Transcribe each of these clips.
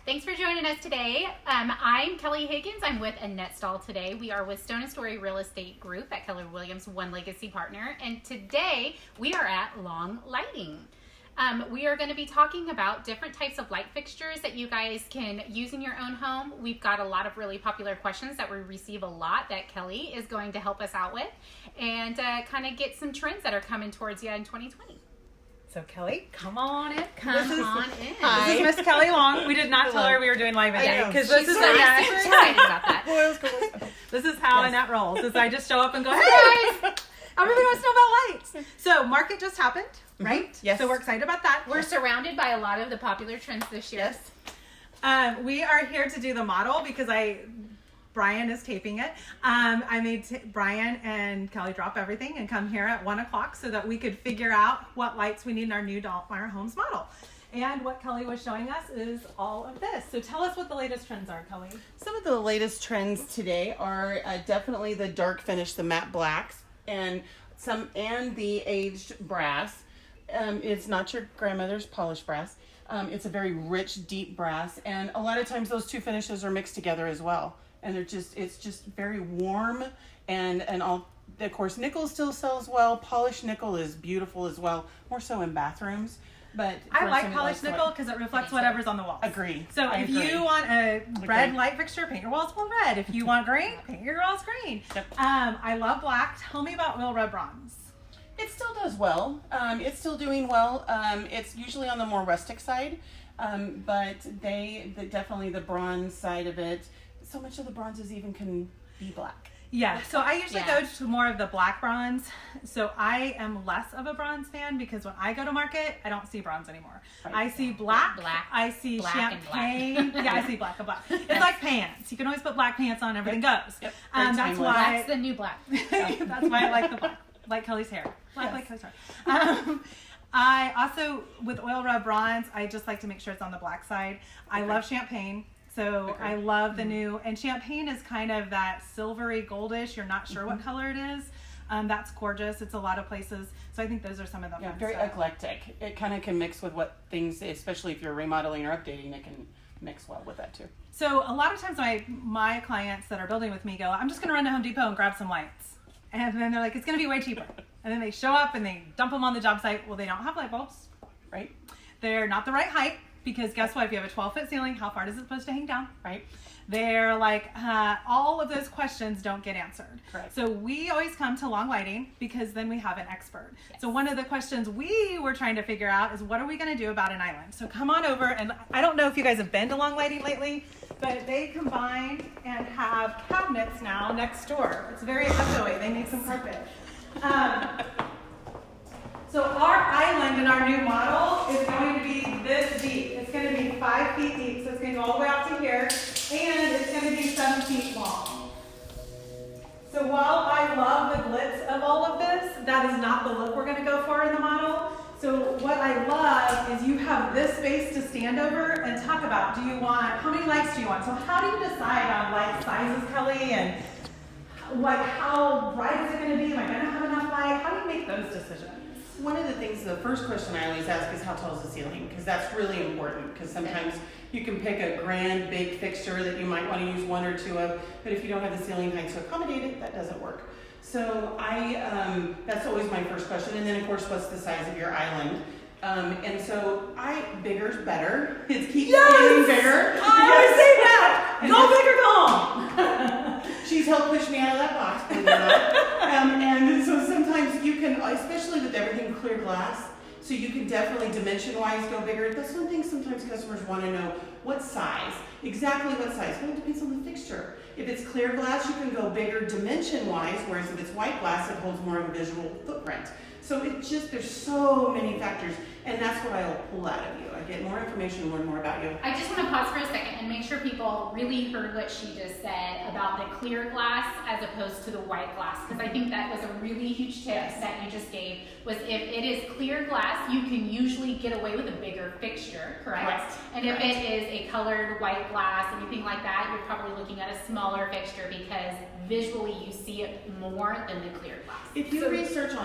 Thanks for joining us today. I'm Kelly Higgins. I'm with Annette Stahl today. We are with Stone & Story Real Estate Group at Keller Williams, One Legacy Partner. And today we are at Long Lighting. We are going to be talking about different types of light fixtures that you guys can use in your own home. We've got a lot of really popular questions that we receive a lot that Kelly is going to help us out with and kind of get some trends that are coming towards you in 2020. So Kelly, come on in. Come on in. This is Miss Kelly Long. We did not tell her we were doing live video because this is super excited about that. This is how Annette rolls. Is I just show up and go, hey guys, everybody wants to know about lights. So market just happened, right? Yes. So we're excited about that. We're surrounded by a lot of the popular trends this year. Yes. We are here to do the model because Brian is taping it. I made Brian and Kelly drop everything and come here at 1 o'clock so that we could figure out what lights we need in our new Dollmeyer Homes model. And what Kelly was showing us is all of this. So tell us what the latest trends are, Kelly. Some of the latest trends today are definitely the dark finish, the matte blacks, and the aged brass. It's not your grandmother's polished brass. It's a very rich, deep brass, and a lot of times those two finishes are mixed together as well. And it's just very warm, and all. Of course, nickel still sells well. Polished nickel is beautiful as well, more so in bathrooms. But I like polished nickel because it reflects whatever's on the walls. Agree. So if you want a red light fixture, paint your walls full red. If you want green, paint your walls green. Yep. I love black. Tell me about Oil Red Bronze. It still does well. It's still doing well. It's usually on the more rustic side, but definitely the bronze side of it. So much of the bronzes even can be black. Yeah, so I usually go to more of the black bronze. So I am less of a bronze fan because when I go to market, I don't see bronze anymore. Right. I see black. I see black champagne. Yeah, I see black and black. It's like pants. You can always put black pants on, everything goes. Yep. That's why That's the new black. that's why I like the black, like Kelly's hair. Like Kelly's hair. I also, with Oil Red Bronze, I just like to make sure it's on the black side. I love champagne. So I love the new, and champagne is kind of that silvery goldish. You're not sure what color it is. That's gorgeous. It's a lot of places. So I think those are some of the fun very stuff. eclectic. It kind of can mix with what things, especially if you're remodeling or updating, it can mix well with that too. So a lot of times my clients that are building with me go, I'm just going to run to Home Depot and grab some lights. And then they're like, it's going to be way cheaper. And then they show up and they dump them on the job site. Well, they don't have light bulbs. Right? They're not the right height. Because guess what? If you have a 12-foot ceiling, how far is it supposed to hang down? Right. They're like, all of those questions don't get answered. Correct. So we always come to Long Lighting because then we have an expert. Yes. So one of the questions we were trying to figure out is what are we going to do about an island? So come on over, and I don't know if you guys have been to Long Lighting lately, but they combined and have cabinets now next door. It's very echoey. They need some carpet. So our island in our new model is going to be this deep. It's going to be 5 feet deep, so it's going to go all the way out to here, and it's going to be 7 feet long. So while I love the glitz of all of this, that is not the look we're going to go for in the model. So what I love is you have this space to stand over and talk about, how many lights do you want? So how do you decide on light sizes, Kelly, and like how bright is it going to be? Am I going to have enough light? How do you make those decisions? One of the things, the first question I always ask is how tall is the ceiling? Because that's really important. Because sometimes you can pick a grand, big fixture that you might want to use one or two of, but if you don't have the ceiling height to accommodate it, that doesn't work. So that's always my first question. And then of course, what's the size of your island? And so bigger's better. It keeps getting bigger. I always say that. Go big or go home. She's helped push me out of that box, believe it or not. And so sometimes you can, especially with everything clear glass, so you can definitely dimension-wise go bigger. That's one thing sometimes customers want to know, what size? Exactly what size? Well, it depends on the fixture. If it's clear glass, you can go bigger dimension-wise, whereas if it's white glass, it holds more of a visual footprint. So there's so many factors, and that's what I'll pull out of you. I get more information and learn more about you. I just want to pause for a second and make sure people really heard what she just said about the clear glass as opposed to the white glass, because I think that was a really huge tip that you just gave, was if it is clear glass, you can usually get away with a bigger fixture, correct? And if it is a colored white glass, anything like that, you're probably looking at a smaller fixture because visually you see it more than the clear glass. If you research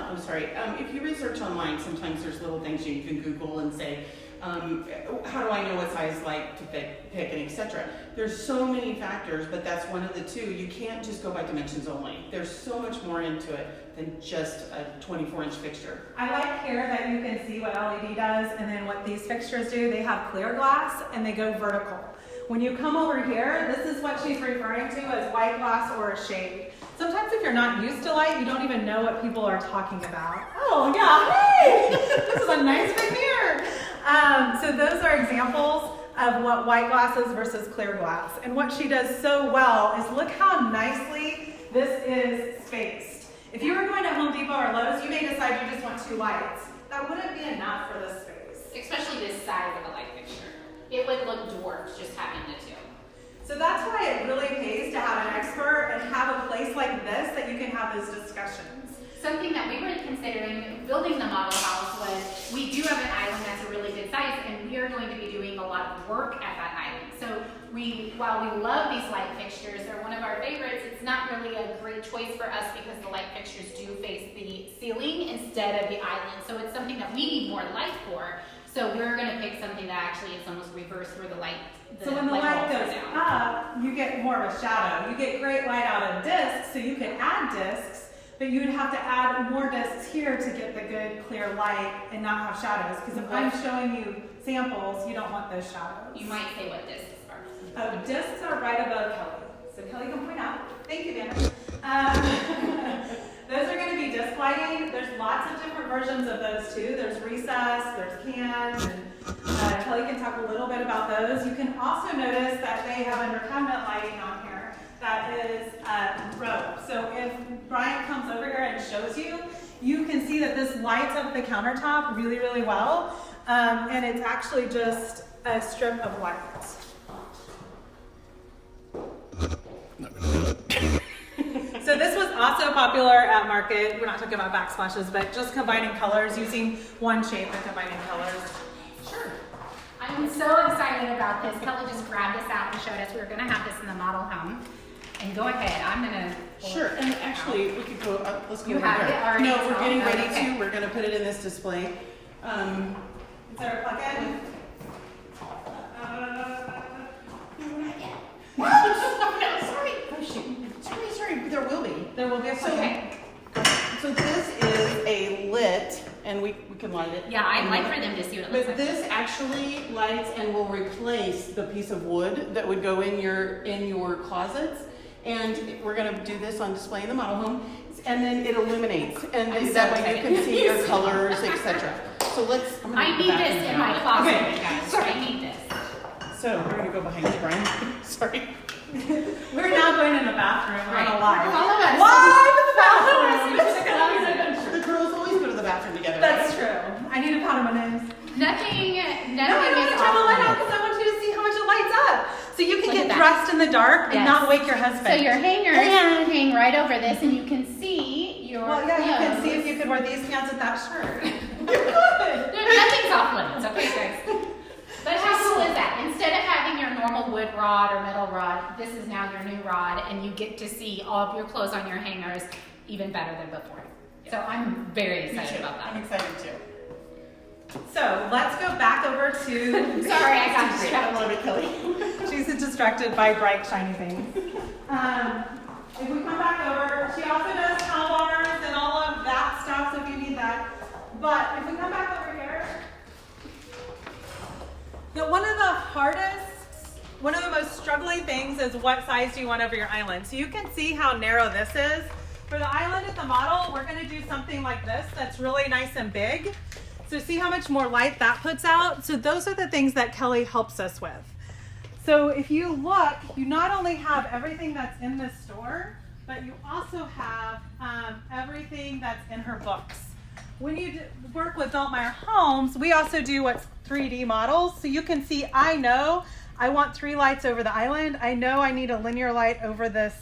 online, sometimes there's little things you can Google and say, How do I know what size light to pick and etc. There's so many factors, but that's one of the two. You can't just go by dimensions only. There's so much more into it than just a 24-inch fixture. I like here that you can see what LED does and then what these fixtures do. They have clear glass and they go vertical. When you come over here, this is what she's referring to as white glass or a shade. Sometimes if you're not used to light, you don't even know what people are talking about. Oh yeah, hey, this is a nice big mirror. So those are examples of what white glass is versus clear glass. And what she does so well is look how nicely this is spaced. If you were going to Home Depot or Lowe's, you may decide you just want 2 lights. That wouldn't be enough for this space. Especially this size of a light fixture. It would look dwarfed just having the 2. So that's why it really pays to have an expert and have a place like this that you can have those discussions. Something that we were considering building the model house was we do have an island that's a really good size, and we are going to be doing a lot of work at that island. So while we love these light fixtures, they're one of our favorites, it's not really a great choice for us because the light fixtures do face the ceiling instead of the island. So it's something that we need more light for. So we're going to pick something that actually is almost reversed where the light. So when the light goes up, you get more of a shadow. You get great light out of discs, so you can add discs, but you would have to add more discs here to get the good clear light and not have shadows. Because if I'm showing you samples, you don't want those shadows. You might say what discs are. Oh, discs are right above Kelly. So Kelly can point out. Thank you, Vanna. Those are going to be disc lighting. There's lots of different versions of those too. There's recessed, there's cans, and Kelly can talk a little bit about those. You can also notice that they have under cabinet lighting on here that is rope. So if Brian comes over here and shows you, you can see that this lights up the countertop really, really well. And it's actually just a strip of light. So this was also popular at market. We're not talking about backsplashes, but just combining colors, using one shape and combining colors. Sure. I'm so excited about this. Kelly just grabbed this out and showed us we were going to have this in the model home. And go ahead, I'm going to... Sure, and actually we could go up, let's go You over have here. it already No, we're getting installed? ready Okay. to. We're going to put it in this display. Is there a plug-in? Sorry, there will be. There will be a plug-in. Okay. So this is a lit, and we can light it. Yeah, I'd like for them to see what it looks But like. this actually lights and will replace the piece of wood that would go in your closets. And we're going to do this on display in the model home, and then it illuminates, and I'm so that way you excited. can see your colors, etc. So let's. I'm gonna I go need back this in now. my closet, Okay, guys. sorry. I need this. So we're going to go behind you, Brian. Sorry. We're now going in the bathroom. We're Right. on a live. Follow us. Live in the Follow bathroom. us into the closet. The girls always go to the bathroom together. That's right? true. I need a pat on my nose. Nothing No, I don't want is to turn the light off. out because I want you to see how much it lights up. So you can Look get at that. dressed in the dark and Yes. not wake your husband. So your hangers hang right over this, and you can see your Well, yeah, you can clothes. see if you could wear these pants with that shirt. Nothing's off limits, okay, guys? But how cool is that? Instead of having your normal wood rod or metal rod, this is now your new rod, and you get to see all of your clothes on your hangers even better than before. So I'm very excited about I'm that. excited too. So let's go back over to. Sorry, I got I distracted. love it, Kelly. She's distracted by bright, shiny things. If we come back over, she also does towel bars and all of that stuff, so if you need that. But if we come back over here, one of the most struggling things is what size do you want over your island. So you can see how narrow this is. For the island at the model, we're gonna do something like this that's really nice and big. So see how much more light that puts out? So those are the things that Kelly helps us with. So if you look, you not only have everything that's in this store, but you also have everything that's in her books. When you work with Daltmeyer Homes, we also do what's 3D models. So you can see, I know I want 3 lights over the island. I know I need a linear light over this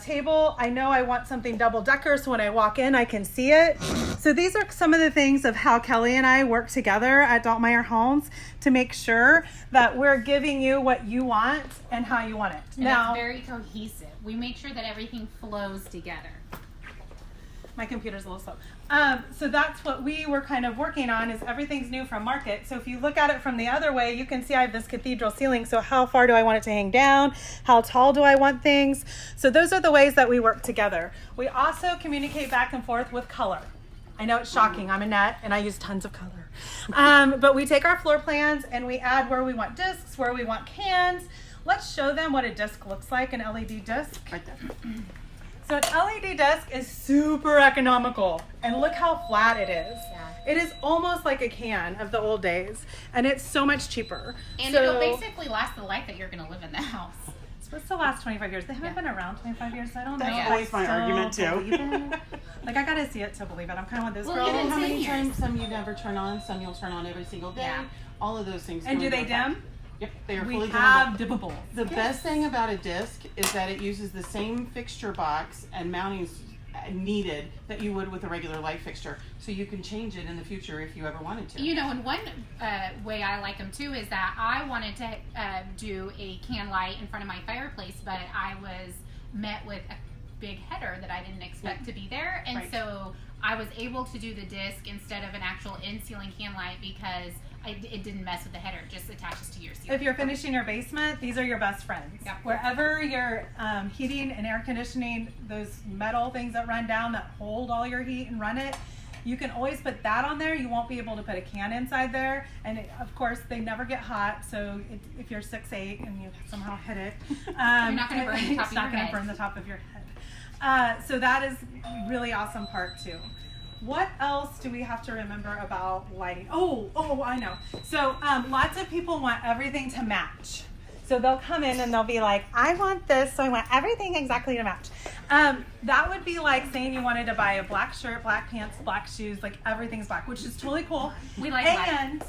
table. I know I want something double decker, so when I walk in, I can see it. So these are some of the things of how Kelly and I work together at Daltmeyer Homes to make sure that we're giving you what you want and how you want it. And Now, it's very cohesive. We make sure that everything flows together. My computer's a little slow. So that's what we were kind of working on, is everything's new from market. So if you look at it from the other way, you can see I have this cathedral ceiling. So how far do I want it to hang down? How tall do I want things? So those are the ways that we work together. We also communicate back and forth with color. I know it's shocking. I'm Annette and I use tons of color. But we take our floor plans and we add where we want discs, where we want cans. Let's show them what a disc looks like, an LED disc. Right there. So an LED disc is super economical, and look how flat it is. Yeah. It is almost like a can of the old days, and it's so much cheaper. And so, it'll basically last the life that you're going to live in the house. it's supposed to last 25 years. They haven't been around 25 years, so I don't know. That's if I always my still argument, too. believe it. Like, I gotta see it to believe it. I'm kind of one of those Well, girls. even How many 10 years. times some you never turn on, some you'll turn on every single day. Yeah. All of those things. And go do they into effect. dim? Yep, they are We fully have dimmable. dimmables. The best thing about a disc is that it uses the same fixture box and mountings needed that you would with a regular light fixture. So you can change it in the future if you ever wanted to. You know, and one way I like them too is that I wanted to do a can light in front of my fireplace, but I was met with a big header that I didn't expect to be there. And Right. so I was able to do the disc instead of an actual in-ceiling can light because it didn't mess with the header. It just attaches to your ceiling. If you're finishing your basement, these are your best friends. Yeah. Wherever you're heating and air conditioning, those metal things that run down that hold all your heat and run it, you can always put that on there. You won't be able to put a can inside there. And of course, they never get hot. So if you're 6'8" and you somehow hit it, You're not gonna burn the top it's of not your gonna head. burn the top of your head. So that is a really awesome part too. What else do we have to remember about lighting? Oh, I know. So lots of people want everything to match. So they'll come in and they'll be like, I want this, so I want everything exactly to match. That would be like saying you wanted to buy a black shirt, black pants, black shoes, like everything's black, which is totally cool. We like black. And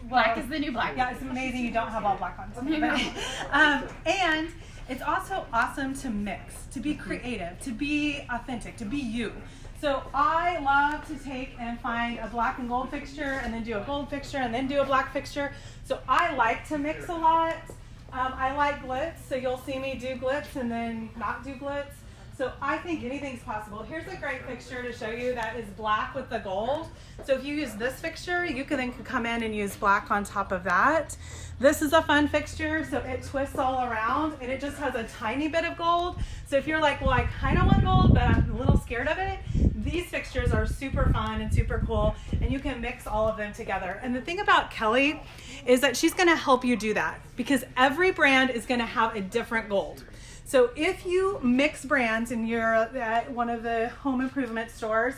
Black is the new black. yeah, it's amazing you don't have all black on today. And it's also awesome to mix, to be creative, to be authentic, to be you. So I love to take and find a black and gold fixture and then do a gold fixture and then do a black fixture. So I like to mix a lot. I like glitz, so you'll see me do glitz and then not do glitz. So I think anything's possible. Here's a great fixture to show you that is black with the gold. So if you use this fixture, you can then come in and use black on top of that. This is a fun fixture, so it twists all around and it just has a tiny bit of gold. So if you're like, well, I kind of want gold, but I'm a little scared of it, these fixtures are super fun and super cool, and you can mix all of them together. And the thing about Kelly is that she's gonna help you do that because every brand is gonna have a different gold. So if you mix brands and you're at one of the home improvement stores,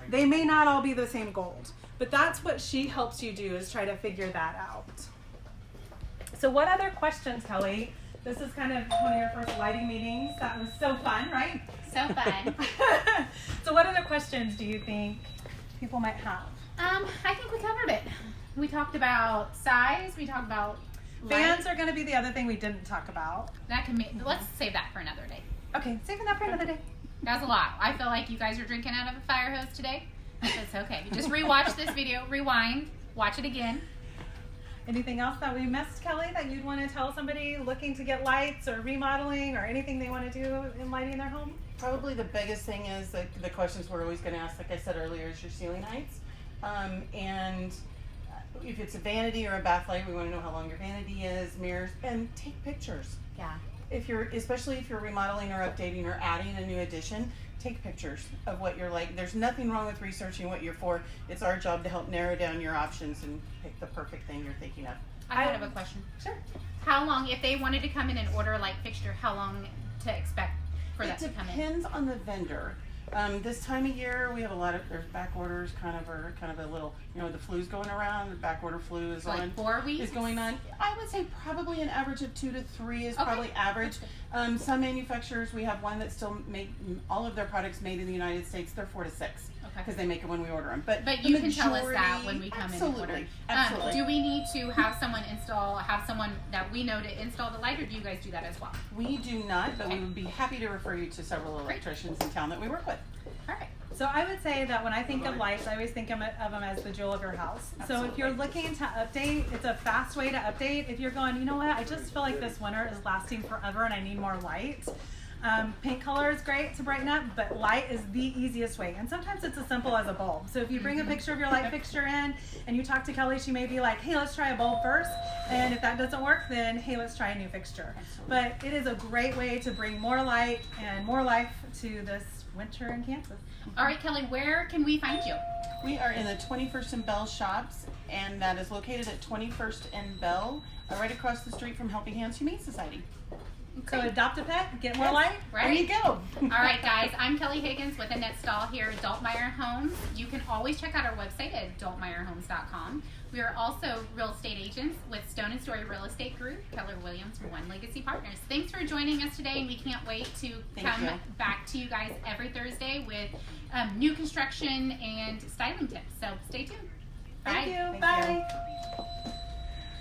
they may not all be the same gold. But that's what she helps you do, is try to figure that out. So what other questions, Kelly? This is kind of one of your first lighting meetings. That was so fun, right? So fun. So what other questions do you think people might have? I think we covered it. We talked about size. We talked about Fans are going to be the other thing we didn't talk about. That can let's save that for another day. Okay, saving that for another day. That was a lot. I feel like you guys are drinking out of a fire hose today. It's okay. Just rewatch this video, rewind, watch it again. Anything else that we missed, Kelly, that you'd want to tell somebody looking to get lights or remodeling or anything they want to do in lighting their home? Probably the biggest thing is that the questions we're always going to ask, like I said earlier, is your ceiling heights. And if it's a vanity or a backlight, we want to know how long your vanity is, mirrors, and take pictures. Yeah. Especially if you're remodeling or updating or adding a new addition, take pictures of what you're like. There's nothing wrong with researching what you're for. It's our job to help narrow down your options and pick the perfect thing you're thinking of. I have a question. Sure. How long, if they wanted to come in and order a light fixture, how long to expect for that to come in? It depends on the vendor. This time of year, we have a lot of, there's back orders kind of a little, the flu's going around, the back order flu is Like on. 4 weeks? Is going on. I would say probably an average of 2 to 3 is Okay. probably average. Some manufacturers, we have one that still make all of their products made in the United States, they're 4 to 6. Okay. Because they make it when we order them. But you the can tell us that majority- when we come absolutely, in and order. Absolutely. Do we need to have someone that we know to install the light, or do you guys do that as well? We do not, but we Okay. would be happy to refer you to several electricians in town that we work with. Perfect. So I would say that when I think of lights, I always think of them as the jewel of your house. So if you're looking to update, it's a fast way to update. If you're going, you know what, I just feel like this winter is lasting forever and I need more light. Paint color is great to brighten up, but light is the easiest way. And sometimes it's as simple as a bulb. So if you bring a picture of your light fixture in and you talk to Kelly, she may be like, hey, let's try a bulb first. And if that doesn't work, then hey, let's try a new fixture. But it is a great way to bring more light and more life to this winter in Kansas. All right, Kelly, where can we find you? We are in the 21st and Bell shops, and that is located at 21st and Bell, right across the street from Helping Hands Humane Society. So adopt a pet, get more Yes. light. Right? There you go. All right, guys, I'm Kelly Higgins with Annette Stahl here at Daltmeyer Homes. You can always check out our website at daltmeyerhomes.com. We are also real estate agents with Stone & Story Real Estate Group, Keller Williams One Legacy Partners. Thanks for joining us today, and we can't wait to Thank come you. back to you guys every Thursday with new construction and styling tips. So stay tuned. Thank Bye. you. Thank you. Bye.